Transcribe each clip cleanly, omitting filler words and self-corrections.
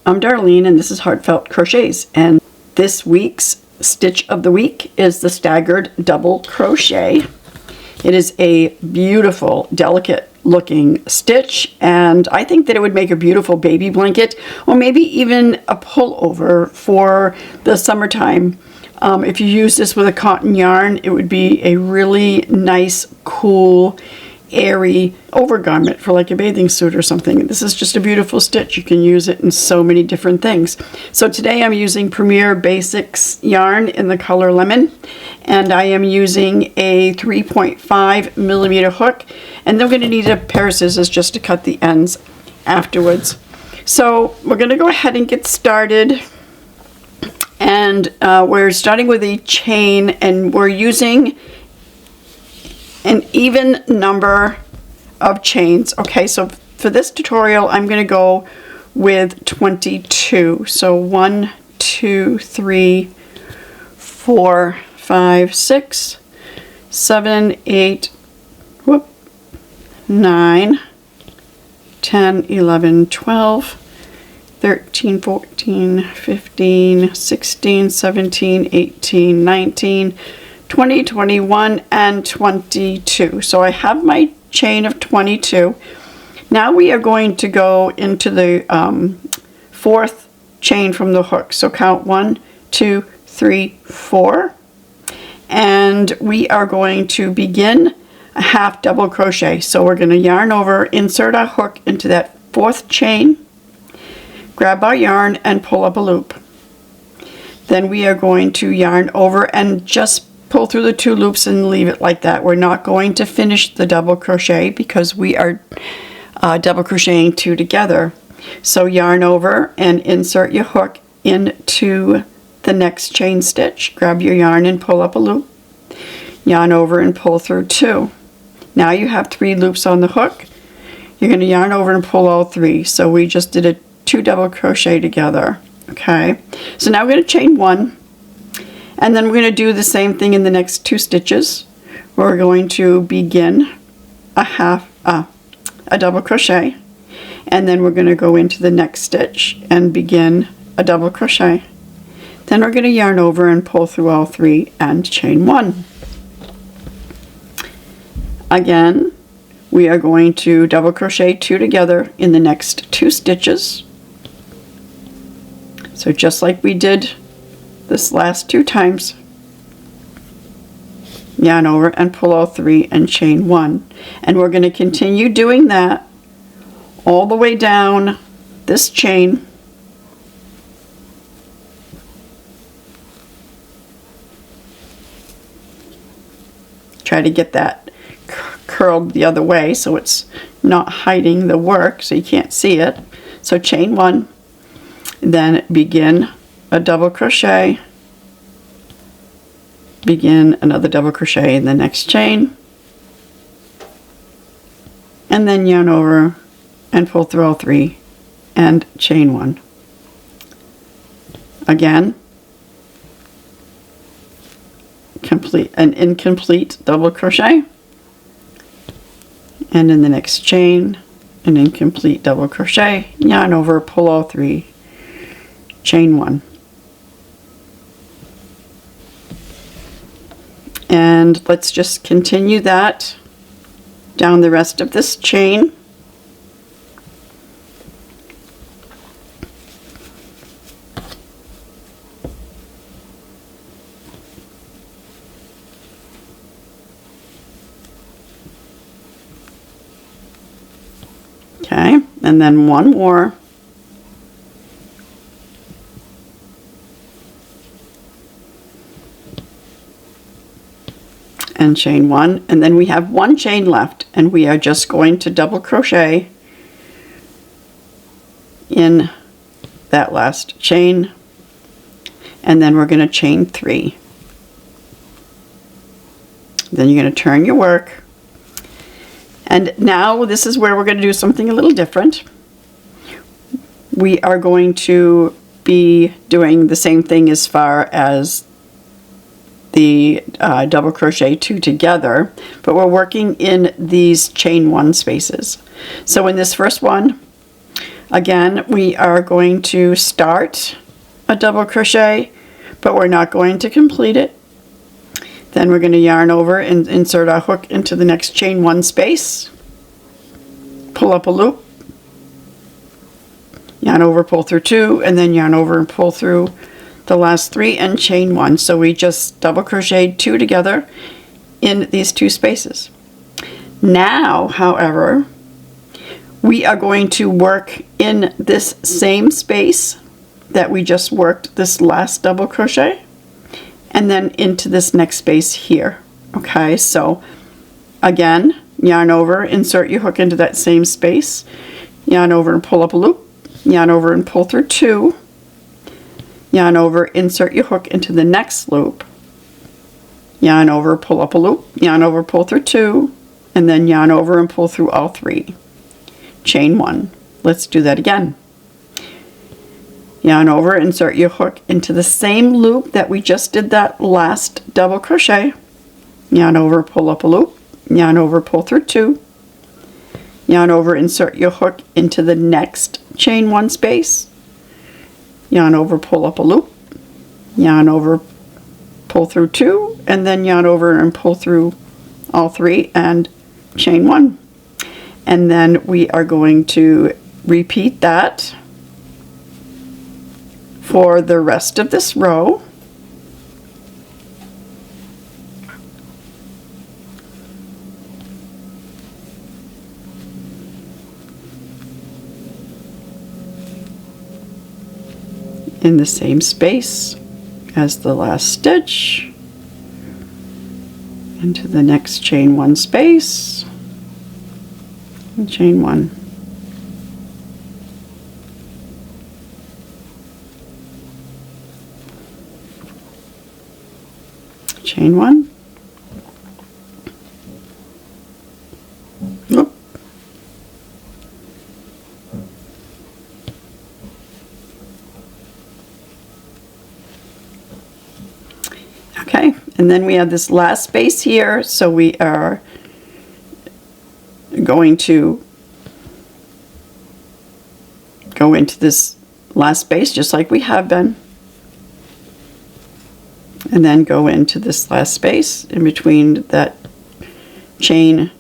I'm Darlene and this is Heartfelt Crochets, and this week's stitch of the week is the Staggered Double Crochet. It is a beautiful, delicate looking stitch, and I think that it would make a beautiful baby blanket or maybe even a pullover for the summertime. If you use this with a cotton yarn, it would be a really nice, cool, airy overgarment for like a bathing suit or something. This is just a beautiful stitch. You can use it in so many different things. So today I'm using Premier Basics yarn in the color Lemon, and I am using a 3.5 millimeter hook, and then we're going to need a pair of scissors just to cut the ends afterwards. So we're going to go ahead and get started, and we're starting with a chain, and we're using an even number of chains. Okay, so for this tutorial I'm going to go with 22. So 1, 2, 3, 4, 5, 6, 7, 8, 9, 10, 11, 12, 13, 14, 15, 16, 17, 18, 19, 20, 21, and 22. So I have my chain of 22. Now we are going to go into the fourth chain from the hook. So count 1, 2, 3, 4. And we are going to begin a half double crochet. So we're going to yarn over, insert our hook into that fourth chain, grab our yarn and pull up a loop. Then we are going to yarn over and just pull through the 2 loops and leave it like that. We're not going to finish the double crochet because we are double crocheting 2 together. So yarn over and insert your hook into the next chain stitch. Grab your yarn and pull up a loop. Yarn over and pull through 2. Now you have 3 loops on the hook. You're going to yarn over and pull all 3. So we just did a 2 double crochet together. Okay, so now we're going to chain 1. And then we're going to do the same thing in the next 2 stitches. We're going to begin a double crochet, and then we're going to go into the next stitch and begin a double crochet. Then we're going to yarn over and pull through all 3 and chain 1. Again, we are going to double crochet 2 together in the next 2 stitches. So just like we did this last 2 times, yarn over and pull all 3 and chain 1. And we're going to continue doing that all the way down this chain. Try to get that curled the other way so it's not hiding the work so you can't see it. So chain 1, then begin a double crochet, begin another double crochet in the next chain, and then yarn over and pull through all 3 and chain 1. Again, complete an incomplete double crochet, and in the next chain an incomplete double crochet, yarn over, pull all 3, chain 1. And let's just continue that down the rest of this chain. Okay, and then one more. And chain 1, and then we have 1 chain left, and we are just going to double crochet in that last chain, and then we're going to chain 3. Then you're going to turn your work, and now this is where we're going to do something a little different. We are going to be doing the same thing as far as the double crochet 2 together, but we're working in these chain 1 spaces. So in this first one, Again, we are going to start a double crochet, but we're not going to complete it. Then we're going to yarn over and insert our hook into the next chain 1 space, pull up a loop, yarn over, pull through 2, and then yarn over and pull through the last 3 and chain 1. So we just double crocheted 2 together in these 2 spaces. Now, however, we are going to work in this same space that we just worked this last double crochet, and then into this next space here. Okay, so again, yarn over, insert your hook into that same space, yarn over and pull up a loop, yarn over and pull through 2, yarn over, insert your hook into the next loop, yarn over, pull up a loop, yarn over, pull through 2, and then yarn over and pull through all 3. Chain 1. Let's do that again. Yarn over, insert your hook into the same loop that we just did that last double crochet, yarn over, pull up a loop, yarn over, pull through 2, yarn over, insert your hook into the next chain 1 space, yarn over, pull up a loop, yarn over, pull through 2, and then yarn over and pull through all 3 and chain 1. And then we are going to repeat that for the rest of this row. In the same space as the last stitch, into the next chain 1 space, and chain 1. Chain 1. Oop. Okay, and then we have this last space here, so we are going to go into this last space just like we have been, and then go into this last space in between that chain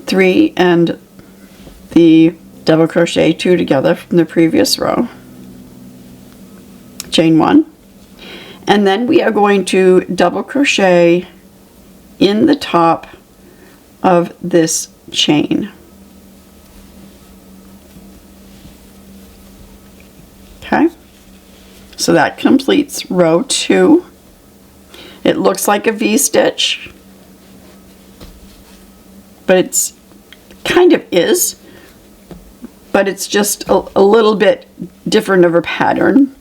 3 and the double crochet 2 together from the previous row, chain 1, and then we are going to double crochet in the top of this chain. Okay, so that completes row 2. It looks like a V-stitch, but it's kind of is, but it's just a little bit different of a pattern,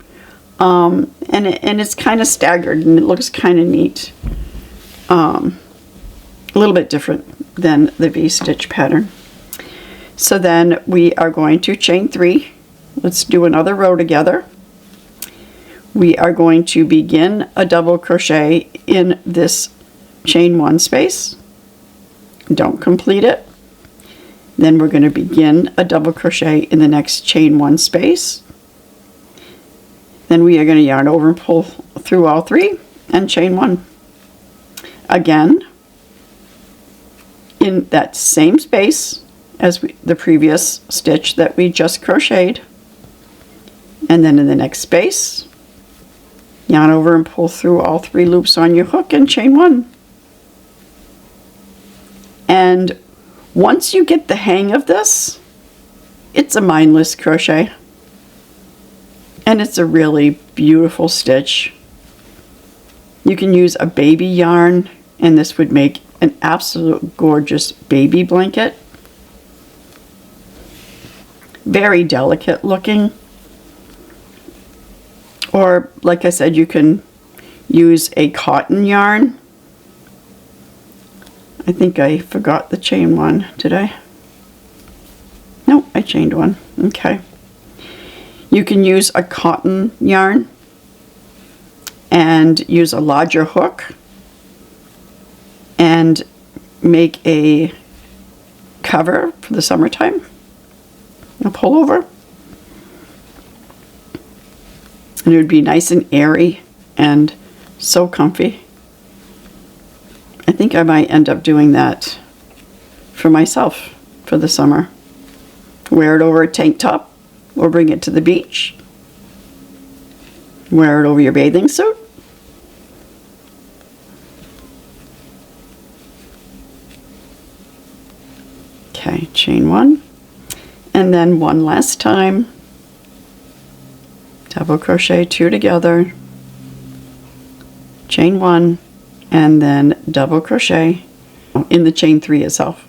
and it's kind of staggered, and it looks kind of neat. A little bit different than the V-stitch pattern. So then we are going to chain 3. Let's do another row together. We are going to begin a double crochet in this chain 1 space. Don't complete it. Then we're going to begin a double crochet in the next chain 1 space. Then we are going to yarn over and pull through all 3 and chain 1. Again, in that same space as the previous stitch that we just crocheted, and then in the next space, yarn over and pull through all 3 loops on your hook and chain 1. And once you get the hang of this, it's a mindless crochet, and it's a really beautiful stitch. You can use a baby yarn, and this would make an absolute gorgeous baby blanket. Very delicate looking. Or, like I said, you can use a cotton yarn. I think I forgot the chain 1, did I? No, I chained 1. Okay. You can use a cotton yarn and use a larger hook and make a cover for the summertime. a pullover. And it would be nice and airy and so comfy. I think I might end up doing that for myself for the summer. Wear it over a tank top or bring it to the beach. Wear it over your bathing suit. Okay, chain one, and then one last time, double crochet two together, chain one, and then double crochet in the chain three itself.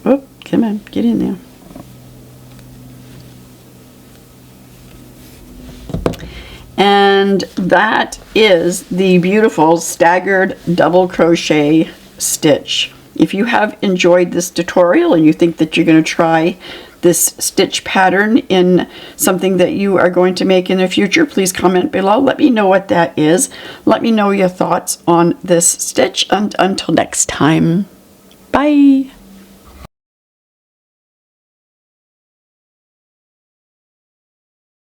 Oh, come on, get in there. And that is the beautiful staggered double crochet stitch. If you have enjoyed this tutorial and you think that you're going to try this stitch pattern in something that you are going to make in the future, please comment below. Let me know what that is. Let me know your thoughts on this stitch, and until next time, bye.